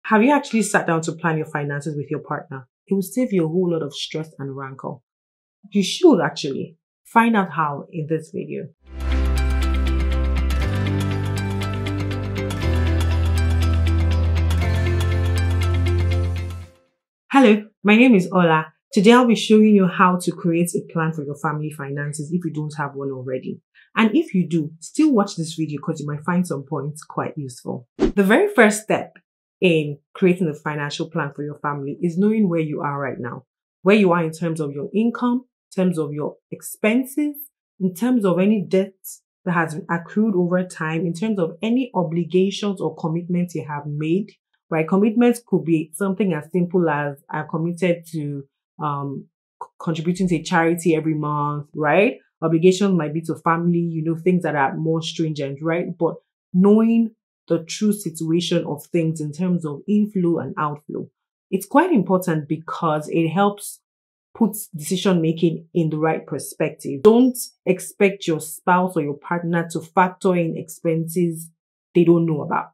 Have you actually sat down to plan your finances with your partner? It will save you a whole lot of stress and rancor. You should actually find out how in this video. Hello, my name is Ola. Today I'll be showing you how to create a plan for your family finances if you don't have one already. And if you do, still watch this video because you might find some points quite useful. The very first step in creating a financial plan for your family is knowing where you are right now. Where you are in terms of your income, in terms of your expenses, in terms of any debts that has been accrued over time, in terms of any obligations or commitments you have made. Right? Commitments could be something as simple as I'm committed to contributing to a charity every month, right? Obligations might be to family, things that are more stringent, right? But knowing the true situation of things in terms of inflow and outflow, it's quite important because it helps put decision making in the right perspective. Don't expect your spouse or your partner to factor in expenses they don't know about.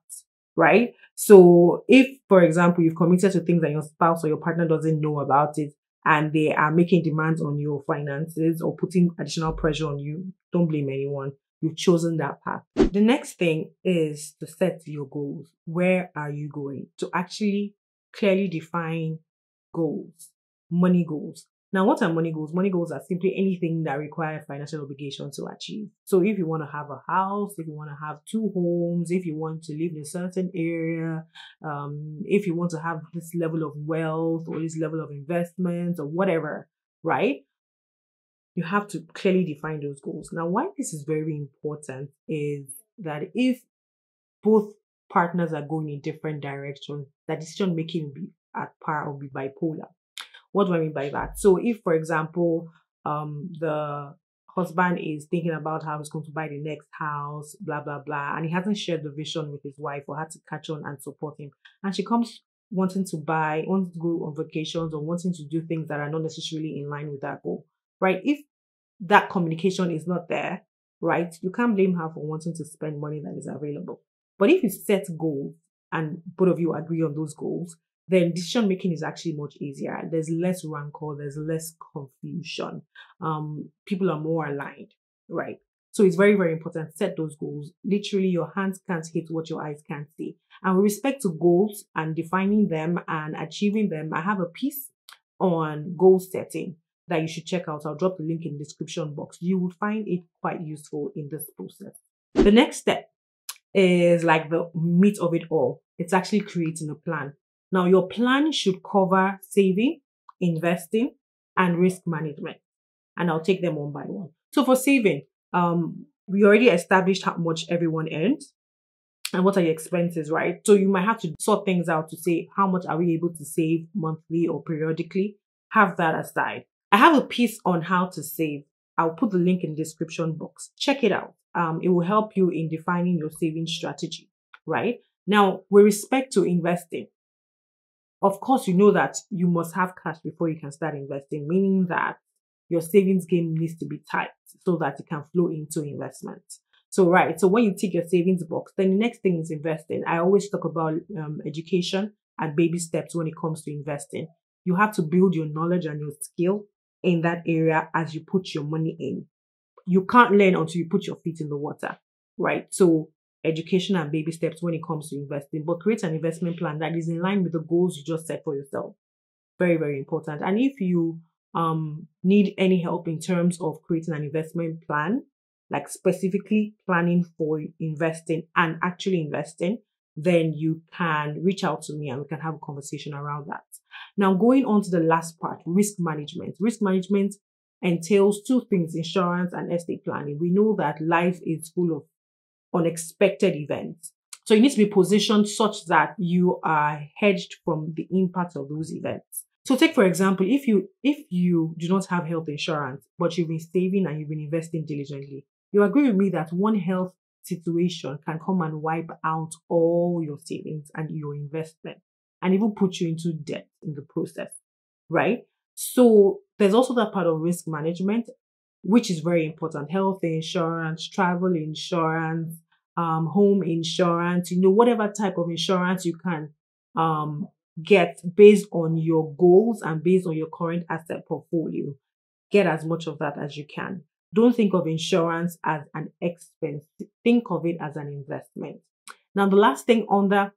Right? So if, for example, you've committed to things that your spouse or your partner doesn't know about it and they are making demands on your finances or putting additional pressure on you, don't blame anyone. You've chosen that path. The next thing is to set your goals. Where are you going? To actually clearly define goals, money goals. Now, what are money goals? Money goals are simply anything that require financial obligation to achieve. So if you want to have a house, if you want to have 2 homes, if you want to live in a certain area, if you want to have this level of wealth or this level of investment or whatever, right? You have to clearly define those goals. Now, why this is very important is that if both partners are going in different directions, that decision making will be at par or be bipolar. What do I mean by that? So if, for example, the husband is thinking about how he's going to buy the next house, blah, blah, blah, and he hasn't shared the vision with his wife or had to catch on and support him, and she comes wanting to go on vacations or wanting to do things that are not necessarily in line with that goal, right? If that communication is not there, right, you can't blame her for wanting to spend money that is available. But if you set goals and both of you agree on those goals, then decision making is actually much easier. There's less rancor, there's less confusion. People are more aligned, right? So it's very, very important to set those goals. Literally, your hands can't hit what your eyes can't see. And with respect to goals and defining them and achieving them, I have a piece on goal setting that you should check out. I'll drop the link in the description box. You will find it quite useful in this process. The next step is like the meat of it all. It's actually creating a plan. Now, your plan should cover saving, investing, and risk management. And I'll take them one by one. So for saving, we already established how much everyone earns and what are your expenses, right? So you might have to sort things out to say, how much are we able to save monthly or periodically? Have that aside. I have a piece on how to save. I'll put the link in the description box. Check it out. It will help you in defining your saving strategy, right? Now, with respect to investing, of course, you know that you must have cash before you can start investing, meaning that your savings game needs to be tight so that it can flow into investment. So, right. So when you tick your savings box, then the next thing is investing. I always talk about education and baby steps when it comes to investing. You have to build your knowledge and your skill in that area as you put your money in. You can't learn until you put your feet in the water, right? So education and baby steps when it comes to investing, but create an investment plan that is in line with the goals you just set for yourself. Very, very important. And if you need any help in terms of creating an investment plan, like specifically planning for investing and actually investing, then you can reach out to me and we can have a conversation around that. Now, going on to the last part, risk management. Risk management entails 2 things, insurance and estate planning. We know that life is full of unexpected events. So you need to be positioned such that you are hedged from the impact of those events. So take, for example, if you do not have health insurance, but you've been saving and you've been investing diligently, you agree with me that one health situation can come and wipe out all your savings and your investment and even put you into debt in the process, right? So there's also that part of risk management, which is very important. Health insurance, travel insurance, home insurance, whatever type of insurance you can get based on your goals and based on your current asset portfolio. Get as much of that as you can. Don't think of insurance as an expense. Think of it as an investment. Now, the last thing under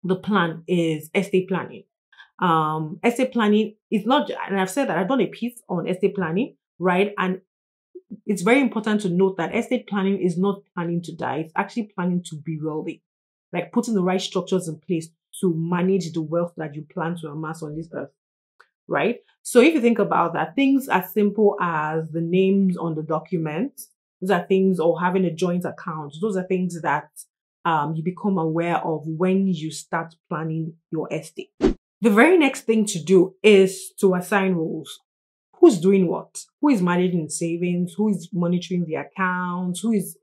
the plan is estate planning. Estate planning is not, and I've said that I've done a piece on estate planning, right? And it's very important to note that estate planning is not planning to die. It's actually planning to be wealthy, like putting the right structures in place to manage the wealth that you plan to amass on this earth, right? So if you think about that, things as simple as the names on the document, those are things, or having a joint account, those are things that you become aware of when you start planning your estate. The very next thing to do is to assign roles. Who's doing what? Who is managing savings? Who is monitoring the accounts? Who is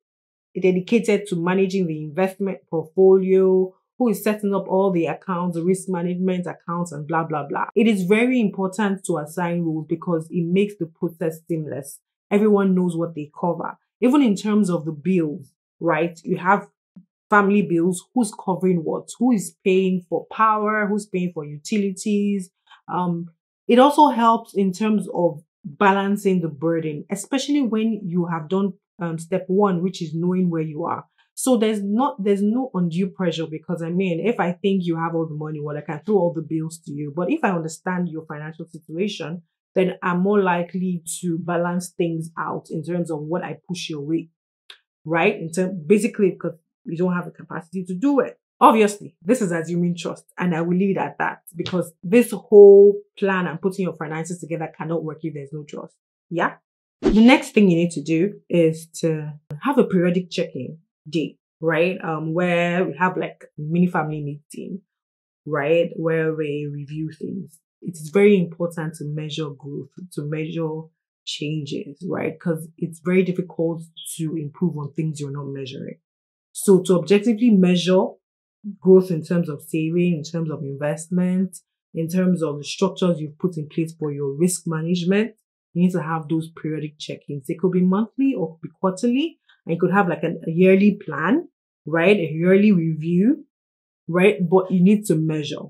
dedicated to managing the investment portfolio? Who is setting up all the accounts, the risk management accounts, and blah, blah, blah. It is very important to assign roles because it makes the process seamless. Everyone knows what they cover. Even in terms of the bills, right? You have family bills, who's covering what? Who is paying for power? Who's paying for utilities? It also helps in terms of balancing the burden, especially when you have done step one, which is knowing where you are. So there's no undue pressure, because I mean, if I think you have all the money, well, I can throw all the bills to you. But if I understand your financial situation, then I'm more likely to balance things out in terms of what I push your way, right? Basically, because you don't have the capacity to do it. Obviously, this is assuming trust, and I will leave it at that, because this whole plan and putting your finances together cannot work if there's no trust. Yeah. The next thing you need to do is to have a periodic check-in day, right? Where we have like mini family meeting, right? Where we review things. It is very important to measure growth, to measure changes, right? Because it's very difficult to improve on things you're not measuring. So to objectively measure growth in terms of saving, in terms of investment, in terms of the structures you've put in place for your risk management, you need to have those periodic check-ins. It could be monthly or could be quarterly, and you could have like a yearly plan, right? A yearly review, right? But you need to measure.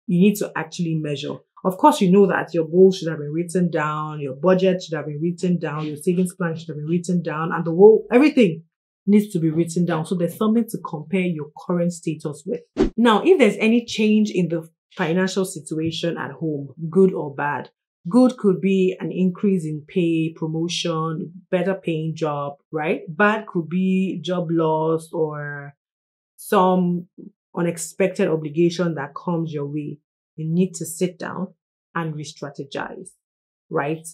You need to actually measure. Of course, you know that your goals should have been written down, your budget should have been written down, your savings plan should have been written down, and everything needs to be written down. So there's something to compare your current status with. Now, if there's any change in the financial situation at home, good or bad, good could be an increase in pay, promotion, better paying job, right? Bad could be job loss or some unexpected obligation that comes your way. You need to sit down and re-strategize, right?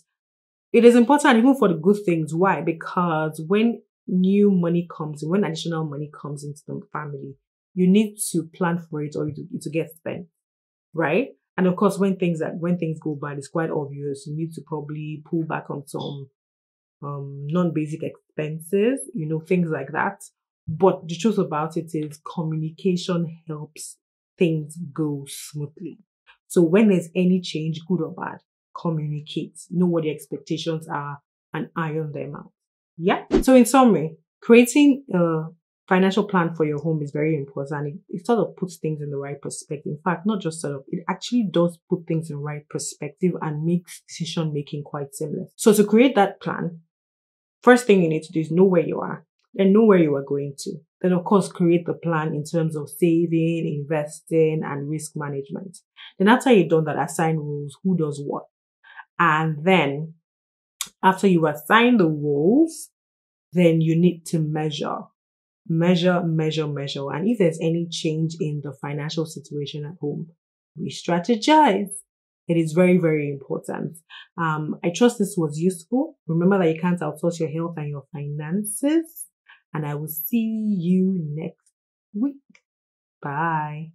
It is important even for the good things. Why? Because when new money comes in, when additional money comes into the family, you need to plan for it or to get spent, right? And of course, when things go bad, it's quite obvious. You need to probably pull back on some non-basic expenses, things like that. But the truth about it is communication helps things go smoothly. So when there's any change, good or bad, communicate, know what the expectations are, and iron them out. Yeah. So in summary, creating a financial plan for your home is very important. It sort of puts things in the right perspective. In fact, not just it actually does put things in the right perspective and makes decision making quite seamless. So to create that plan, first thing you need to do is know where you are and know where you are going to. Then of course, create the plan in terms of saving, investing, and risk management. Then after you've done that, assign rules, who does what. And then after you assign the roles, then you need to measure. And if there's any change in the financial situation at home, re-strategize. It is very, very important. I trust this was useful. Remember that you can't outsource your health and your finances. And I will see you next week. Bye.